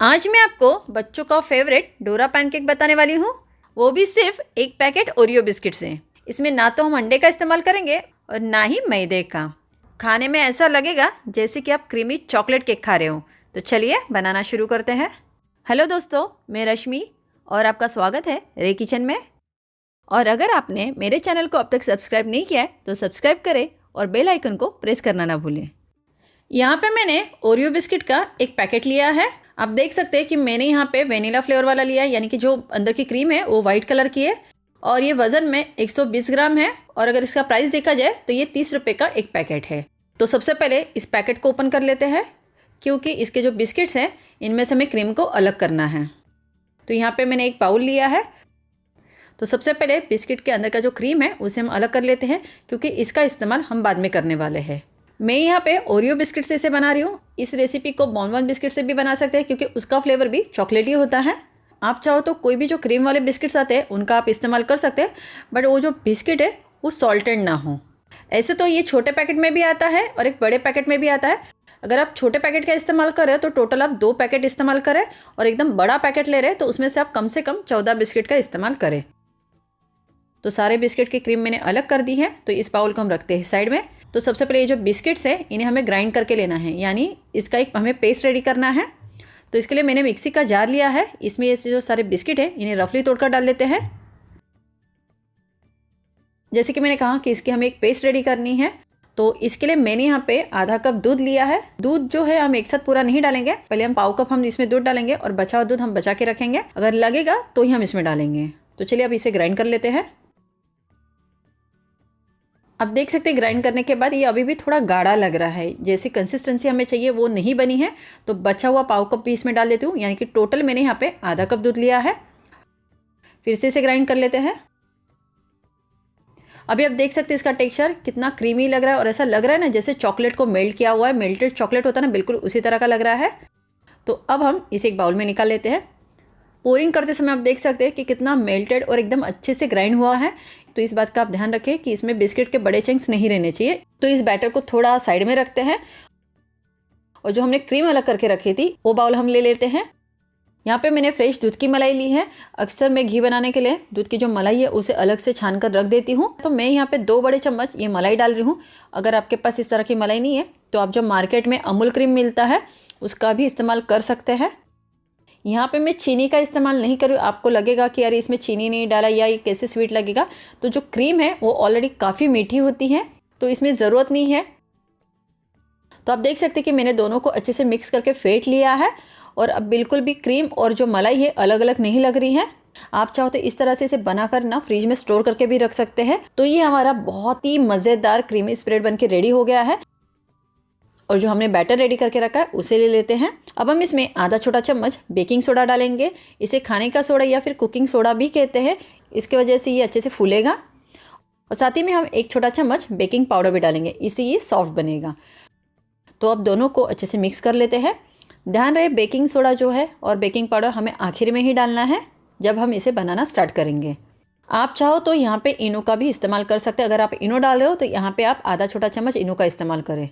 आज मैं आपको बच्चों का फेवरेट डोरा पैनकेक बताने वाली हूँ, वो भी सिर्फ एक पैकेट ओरियो बिस्किट से। इसमें ना तो हम अंडे का इस्तेमाल करेंगे और ना ही मैदे का। खाने में ऐसा लगेगा जैसे कि आप क्रीमी चॉकलेट केक खा रहे हो। तो चलिए बनाना शुरू करते हैं। हेलो दोस्तों, मैं रश्मि और आपका स्वागत है रे किचन में। और अगर आपने मेरे चैनल को अब तक सब्सक्राइब नहीं किया है तो सब्सक्राइब करें और बेल आइकन को प्रेस करना ना भूलें। यहाँ पे मैंने ओरियो बिस्किट का एक पैकेट लिया है। आप देख सकते हैं कि मैंने यहाँ पे वेनिला फ्लेवर वाला लिया है, यानी कि जो अंदर की क्रीम है वो वाइट कलर की है और ये वज़न में 120 ग्राम है। और अगर इसका प्राइस देखा जाए तो ये 30 रुपये का एक पैकेट है। तो सबसे पहले इस पैकेट को ओपन कर लेते हैं, क्योंकि इसके जो बिस्किट्स हैं इनमें से हमें क्रीम को अलग करना है। तो यहाँ पर मैंने एक बाउल लिया है। तो सबसे पहले बिस्किट के अंदर का जो क्रीम है उसे हम अलग कर लेते हैं, क्योंकि इसका इस्तेमाल हम बाद में करने वाले हैं। मैं यहाँ पे ओरियो बिस्किट से इसे बना रही हूँ। इस रेसिपी को बॉर्नविटा बिस्किट से भी बना सकते हैं, क्योंकि उसका फ्लेवर भी चॉकलेटी होता है। आप चाहो तो कोई भी जो क्रीम वाले बिस्किट्स आते हैं उनका आप इस्तेमाल कर सकते हैं, बट वो जो बिस्किट है वो सॉल्टेड ना हो। ऐसे तो ये छोटे पैकेट में भी आता है और एक बड़े पैकेट में भी आता है। अगर आप छोटे पैकेट का इस्तेमाल करें तो टोटल आप 2 पैकेट इस्तेमाल करें, और एकदम बड़ा पैकेट ले रहे हैं तो उसमें से आप कम से कम 14 बिस्किट का इस्तेमाल करें। तो सारे बिस्किट की क्रीम मैंने अलग कर दी है। तो इस बाउल को हम रखते हैं साइड में। तो सबसे पहले ये जो बिस्किट्स है इन्हें हमें ग्राइंड करके लेना है, यानी इसका एक हमें पेस्ट रेडी करना है। तो इसके लिए मैंने मिक्सी का जार लिया है। इसमें ये जो सारे बिस्किट है इन्हें रफली तोड़कर डाल लेते हैं। जैसे कि मैंने कहा कि इसकी हमें एक पेस्ट रेडी करनी है। तो इसके लिए मैंने यहाँ पे आधा कप दूध लिया है। दूध जो है हम एक साथ पूरा नहीं डालेंगे, पहले हम पाव कप हम इसमें दूध डालेंगे और बचा हुआ दूध हम बचा के रखेंगे। अगर लगेगा तो ही हम इसमें डालेंगे। तो चलिए अब इसे ग्राइंड कर लेते हैं। अब देख सकते हैं ग्राइंड करने के बाद ये अभी भी थोड़ा गाढ़ा लग रहा है, जैसी कंसिस्टेंसी हमें चाहिए वो नहीं बनी है। तो बचा हुआ पाव कप भी इसमें डाल देती हूँ, यानी कि टोटल मैंने यहाँ पे आधा कप दूध लिया है। फिर से इसे ग्राइंड कर लेते हैं। अभी आप देख सकते हैं इसका टेक्सचर कितना क्रीमी लग रहा है, और ऐसा लग रहा है ना जैसे चॉकलेट को मेल्ट किया हुआ है। मेल्टेड चॉकलेट होता है ना, बिल्कुल उसी तरह का लग रहा है। तो अब हम इसे एक बाउल में निकाल लेते हैं। पोरिंग करते समय आप देख सकते हैं कि कितना मेल्टेड और एकदम अच्छे से ग्राइंड हुआ है। तो इस बात का आप ध्यान रखें कि इसमें बिस्किट के बड़े चंक्स नहीं रहने चाहिए। तो इस बैटर को थोड़ा साइड में रखते हैं, और जो हमने क्रीम अलग करके रखी थी वो बाउल हम ले लेते हैं। यहाँ पे मैंने फ्रेश दूध की मलाई ली है। अक्सर मैं घी बनाने के लिए दूध की जो मलाई है उसे अलग से छान कर रख देती हूँ। तो मैं यहाँ पे 2 बड़े चम्मच ये मलाई डाल रही हूँ। अगर आपके पास इस तरह की मलाई नहीं है तो आप जो मार्केट में अमूल क्रीम मिलता है उसका भी इस्तेमाल कर सकते हैं। यहाँ पे मैं चीनी का इस्तेमाल नहीं करूँ। आपको लगेगा कि यार इसमें चीनी नहीं डाला या ये कैसे स्वीट लगेगा, तो जो क्रीम है वो ऑलरेडी काफ़ी मीठी होती है, तो इसमें ज़रूरत नहीं है। तो आप देख सकते हैं कि मैंने दोनों को अच्छे से मिक्स करके फेंट लिया है, और अब बिल्कुल भी क्रीम और जो मलाई है अलग अलग नहीं लग रही है। आप चाहो तो इस तरह से इसे बनाकर ना फ्रिज में स्टोर करके भी रख सकते हैं। तो ये हमारा बहुत ही मज़ेदार क्रीमी स्प्रेड बन के रेडी हो गया है। और जो हमने बैटर रेडी करके रखा है उसे ले लेते हैं। अब हम इसमें आधा छोटा चम्मच बेकिंग सोडा डालेंगे। इसे खाने का सोडा या फिर कुकिंग सोडा भी कहते हैं। इसके वजह से ये अच्छे से फूलेगा। और साथ ही में हम 1 छोटा चम्मच बेकिंग पाउडर भी डालेंगे, इससे ये सॉफ्ट बनेगा। तो अब दोनों को अच्छे से मिक्स कर लेते हैं। ध्यान रहे बेकिंग सोडा जो है और बेकिंग पाउडर हमें आखिर में ही डालना है, जब हम इसे बनाना स्टार्ट करेंगे। आप चाहो तो यहाँ पे इनो का भी इस्तेमाल कर सकते हैं। अगर आप इनो डाल रहे हो तो यहाँ पे आप आधा छोटा चम्मच इनो का इस्तेमाल करें।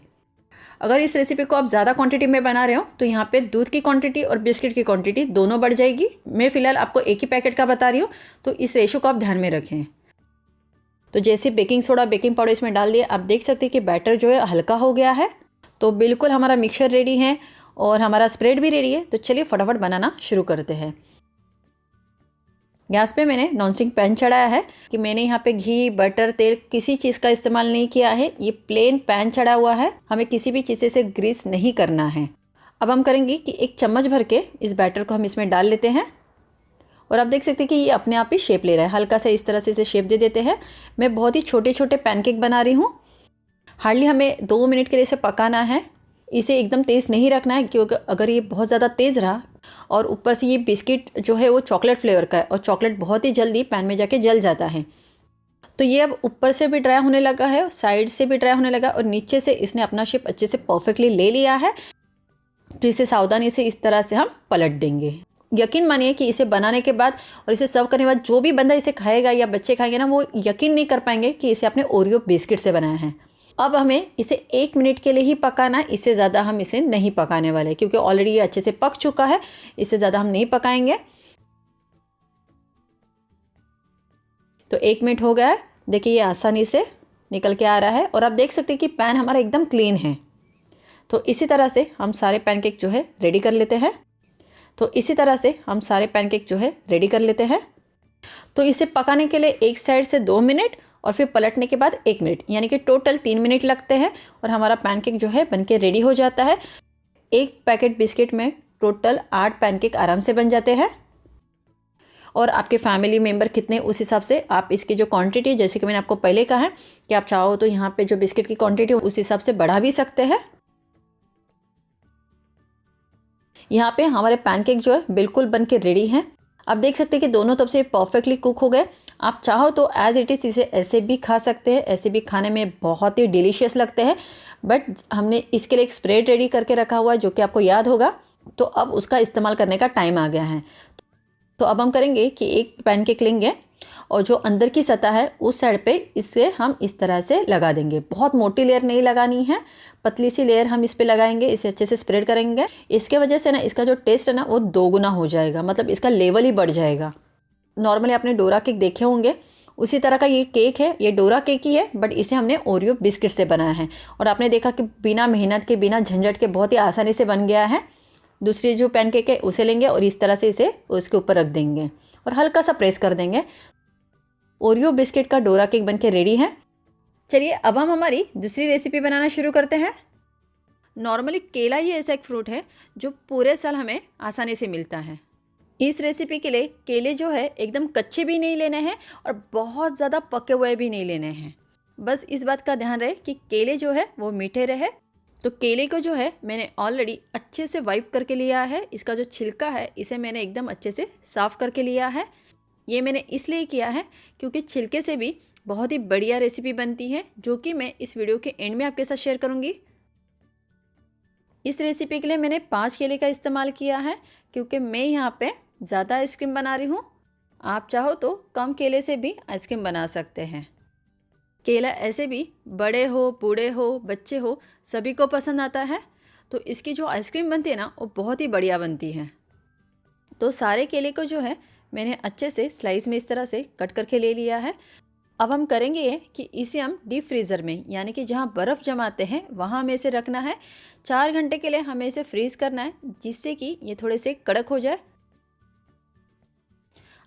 अगर इस रेसिपी को आप ज़्यादा क्वांटिटी में बना रहे हो तो यहाँ पे दूध की क्वांटिटी और बिस्किट की क्वांटिटी दोनों बढ़ जाएगी। मैं फ़िलहाल आपको एक ही पैकेट का बता रही हूँ, तो इस रेशो को आप ध्यान में रखें। तो जैसे बेकिंग सोडा बेकिंग पाउडर इसमें डाल दिए, आप देख सकते हैं कि बैटर जो है हल्का हो गया है। तो बिल्कुल हमारा मिक्सचर रेडी है और हमारा स्प्रेड भी रेडी है। तो चलिए फटाफट बनाना शुरू करते हैं। गैस पे मैंने नॉनस्टिक पैन चढ़ाया है कि मैंने यहाँ पे घी बटर तेल किसी चीज़ का इस्तेमाल नहीं किया है। ये प्लेन पैन चढ़ा हुआ है, हमें किसी भी चीज़ से ग्रीस नहीं करना है। अब हम करेंगे कि 1 चम्मच भर के इस बैटर को हम इसमें डाल लेते हैं, और आप देख सकते हैं कि ये अपने आप ही शेप ले रहा है। हल्का सा इस तरह से इसे शेप दे देते हैं। मैं बहुत ही छोटे छोटे पैनकेक बना रही हूँ। हार्डली हमें 2 मिनट के लिए इसे पकाना है। इसे एकदम तेज़ नहीं रखना है, क्योंकि अगर ये बहुत ज़्यादा तेज़ रहा और ऊपर से ये बिस्किट जो है वो चॉकलेट फ्लेवर का है, और चॉकलेट बहुत ही जल्दी पैन में जाके जल जाता है। तो ये अब ऊपर से भी ड्राई होने लगा है, साइड से भी ड्राई होने लगा, और नीचे से इसने अपना शेप अच्छे से परफेक्टली ले लिया है। तो इसे सावधानी से इस तरह से हम पलट देंगे। यकीन मानिए कि इसे बनाने के बाद और इसे सर्व करने के बाद जो भी बंदा इसे खाएगा या बच्चे खाएंगे ना, वो यकीन नहीं कर पाएंगे कि इसे आपने ओरियो बिस्किट से बनाया है। अब हमें इसे 1 मिनट के लिए ही पकाना, इससे ज़्यादा हम इसे नहीं पकाने वाले क्योंकि ऑलरेडी ये अच्छे से पक चुका है, इससे ज़्यादा हम नहीं पकाएंगे। तो 1 मिनट हो गया है, देखिए ये आसानी से निकल के आ रहा है और आप देख सकते हैं कि पैन हमारा एकदम क्लीन है। तो इसी तरह से हम सारे पैनकेक जो है रेडी कर लेते हैं। तो इसे पकाने के लिए एक साइड से 2 मिनट और फिर पलटने के बाद 1 मिनट, यानी कि टोटल 3 मिनट लगते हैं और हमारा पैनकेक जो है बनके रेडी हो जाता है। एक पैकेट बिस्किट में टोटल 8 पैनकेक आराम से बन जाते हैं। और आपके फैमिली मेम्बर कितने, उस हिसाब से आप इसकी जो क्वांटिटी, जैसे कि मैंने आपको पहले कहा है कि आप चाहो तो यहाँ पे जो बिस्किट की क्वांटिटी उस हिसाब से बढ़ा भी सकते हैं। यहाँ पे हमारे पैनकेक जो है बिल्कुल बन के रेडी हैं। आप देख सकते हैं कि दोनों तरफ से परफेक्टली कुक हो गए। आप चाहो तो एज इट इज़ इसे ऐसे भी खा सकते हैं, ऐसे भी खाने में बहुत ही डिलीशियस लगते हैं। बट हमने इसके लिए एक स्प्रेड रेडी करके रखा हुआ है जो कि आपको याद होगा, तो अब उसका इस्तेमाल करने का टाइम आ गया है। तो अब हम करेंगे कि एक पैनकेक लेंगे और जो अंदर की सतह है उस साइड पे इसे हम इस तरह से लगा देंगे। बहुत मोटी लेयर नहीं लगानी है, पतली सी लेयर हम इस पे लगाएंगे, इसे अच्छे से स्प्रेड करेंगे। इसके वजह से ना इसका जो टेस्ट है ना वो दोगुना हो जाएगा, मतलब इसका लेवल ही बढ़ जाएगा। नॉर्मली आपने डोरा केक देखे होंगे, उसी तरह का ये केक है। ये डोरा केक ही है बट इसे हमने ओरियो बिस्किट से बनाया है और आपने देखा कि बिना मेहनत के, बिना झंझट के बहुत ही आसानी से बन गया है। दूसरी जो पैनकेक है उसे लेंगे और इस तरह से इसे उसके ऊपर रख देंगे और हल्का सा प्रेस कर देंगे। ओरियो बिस्किट का डोरा केक बनके रेडी है। चलिए अब हम हमारी दूसरी रेसिपी बनाना शुरू करते हैं। नॉर्मली केला ही ऐसा एक फ्रूट है जो पूरे साल हमें आसानी से मिलता है। इस रेसिपी के लिए केले जो है एकदम कच्चे भी नहीं लेने हैं और बहुत ज़्यादा पके हुए भी नहीं लेने हैं। बस इस बात का ध्यान रहे कि केले जो है वो मीठे रहे। तो केले को जो है मैंने ऑलरेडी अच्छे से वाइप करके लिया है। इसका जो छिलका है इसे मैंने एकदम अच्छे से साफ़ करके लिया है। ये मैंने इसलिए किया है क्योंकि छिलके से भी बहुत ही बढ़िया रेसिपी बनती है, जो कि मैं इस वीडियो के एंड में आपके साथ शेयर करूँगी। इस रेसिपी के लिए मैंने 5 केले का इस्तेमाल किया है क्योंकि मैं यहाँ पे ज़्यादा आइसक्रीम बना रही हूँ। आप चाहो तो कम केले से भी आइसक्रीम बना सकते हैं। केला ऐसे भी बड़े हो, बूढ़े हो, बच्चे हो, सभी को पसंद आता है। तो इसकी जो आइसक्रीम बनती है ना वो बहुत ही बढ़िया बनती है। तो सारे केले को जो है मैंने अच्छे से स्लाइस में इस तरह से कट करके ले लिया है। अब हम करेंगे ये कि इसे हम डीप फ्रीज़र में, यानी कि जहाँ बर्फ़ जमाते हैं वहाँ हमें इसे रखना है। 4 घंटे के लिए हमें इसे फ्रीज़ करना है जिससे कि ये थोड़े से कड़क हो जाए।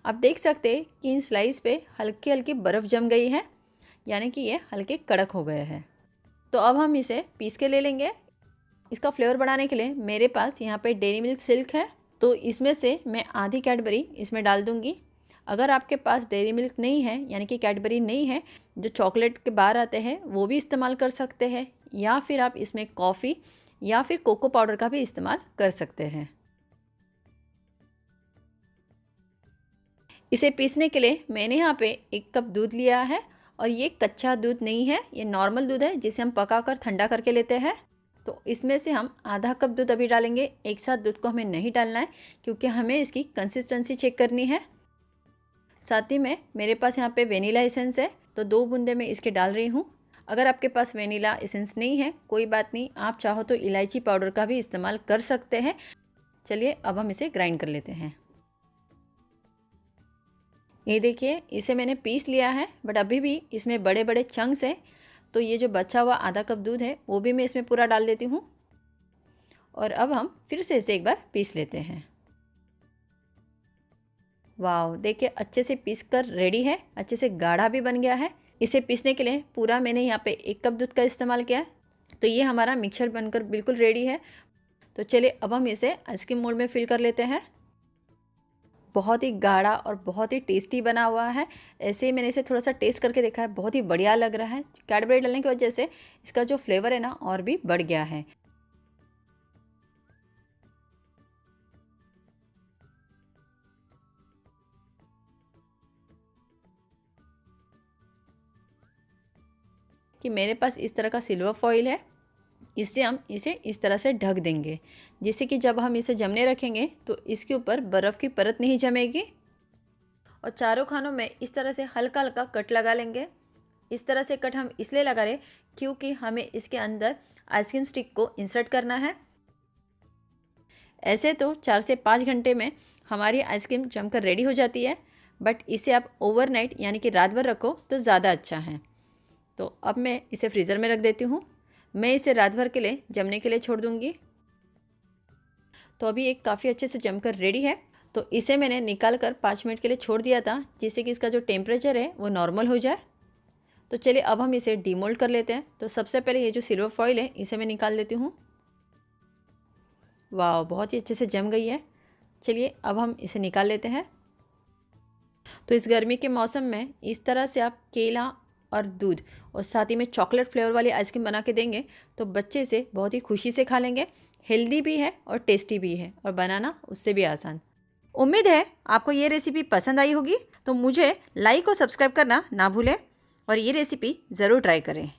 आप देख सकते हैं कि इन स्लाइस पे हल्की हल्की बर्फ़ जम गई है, यानी कि ये हल्के कड़क हो गए हैं। तो अब हम इसे पीस के ले लेंगे। इसका फ्लेवर बढ़ाने के लिए मेरे पास यहाँ पे डेयरी मिल्क सिल्क है, तो इसमें से मैं आधी कैडबरी इसमें डाल दूँगी। अगर आपके पास डेयरी मिल्क नहीं है, यानी कि कैडबरी नहीं है, जो चॉकलेट के बार आते हैं वो भी इस्तेमाल कर सकते हैं, या फिर आप इसमें कॉफ़ी या फिर कोको पाउडर का भी इस्तेमाल कर सकते हैं। इसे पीसने के लिए मैंने यहाँ पे 1 कप दूध लिया है और ये कच्चा दूध नहीं है, ये नॉर्मल दूध है जिसे हम पकाकर ठंडा करके लेते हैं। तो इसमें से हम आधा कप दूध अभी डालेंगे। एक साथ दूध को हमें नहीं डालना है क्योंकि हमें इसकी कंसिस्टेंसी चेक करनी है। साथ ही में मेरे पास यहाँ पे वेनिला एसेंस है, तो 2 बूंदे मैं इसके डाल रही हूँ। अगर आपके पास वेनिला एसेंस नहीं है कोई बात नहीं, आप चाहो तो इलायची पाउडर का भी इस्तेमाल कर सकते हैं। चलिए अब हम इसे ग्राइंड कर लेते हैं। ये देखिए इसे मैंने पीस लिया है, बट अभी भी इसमें बड़े बड़े चंक्स हैं, तो ये जो बचा हुआ आधा कप दूध है वो भी मैं इसमें पूरा डाल देती हूँ। और अब हम फिर से इसे एक बार पीस लेते हैं। वाह, देखिए अच्छे से पीस कर रेडी है, अच्छे से गाढ़ा भी बन गया है। इसे पीसने के लिए पूरा मैंने यहाँ पे 1 कप दूध का इस्तेमाल किया है। तो ये हमारा मिक्सचर बनकर बिल्कुल रेडी है। तो चलिए अब हम इसे आइसक्रीम मोल्ड में फिल कर लेते हैं। बहुत ही गाढ़ा और बहुत ही टेस्टी बना हुआ है। ऐसे ही मैंने इसे थोड़ा सा टेस्ट करके देखा है, बहुत ही बढ़िया लग रहा है। कैडबरी डालने की वजह से इसका जो फ्लेवर है ना और भी बढ़ गया है। कि मेरे पास इस तरह का सिल्वर फॉइल है, इससे हम इसे इस तरह से ढक देंगे जिससे कि जब हम इसे जमने रखेंगे तो इसके ऊपर बर्फ़ की परत नहीं जमेगी। और चारों खानों में इस तरह से हल्का हल्का कट लगा लेंगे। इस तरह से कट हम इसलिए लगा रहे क्योंकि हमें इसके अंदर आइसक्रीम स्टिक को इंसर्ट करना है। ऐसे तो 4 से 5 घंटे में हमारी आइसक्रीम जमकर रेडी हो जाती है, बट इसे आप ओवरनाइट यानी कि रात भर रखो तो ज़्यादा अच्छा है। तो अब मैं इसे फ्रीज़र में रख देती हूँ। मैं इसे रात भर के लिए जमने के लिए छोड़ दूँगी। तो अभी एक काफ़ी अच्छे से जमकर रेडी है। तो इसे मैंने निकाल कर 5 मिनट के लिए छोड़ दिया था, जिससे कि इसका जो टेम्परेचर है वो नॉर्मल हो जाए। तो चलिए अब हम इसे डीमोल्ड कर लेते हैं। तो सबसे पहले ये जो सिल्वर फॉइल है इसे मैं निकाल देती हूँ। वाह, बहुत ही अच्छे से जम गई है। चलिए अब हम इसे निकाल लेते हैं। तो इस गर्मी के मौसम में इस तरह से आप केला और दूध और साथ ही में चॉकलेट फ्लेवर वाली आइसक्रीम बना के देंगे तो बच्चे इसे बहुत ही खुशी से खा लेंगे। हेल्दी भी है और टेस्टी भी है और बनाना उससे भी आसान। उम्मीद है आपको ये रेसिपी पसंद आई होगी। तो मुझे लाइक और सब्सक्राइब करना ना भूलें और ये रेसिपी ज़रूर ट्राई करें।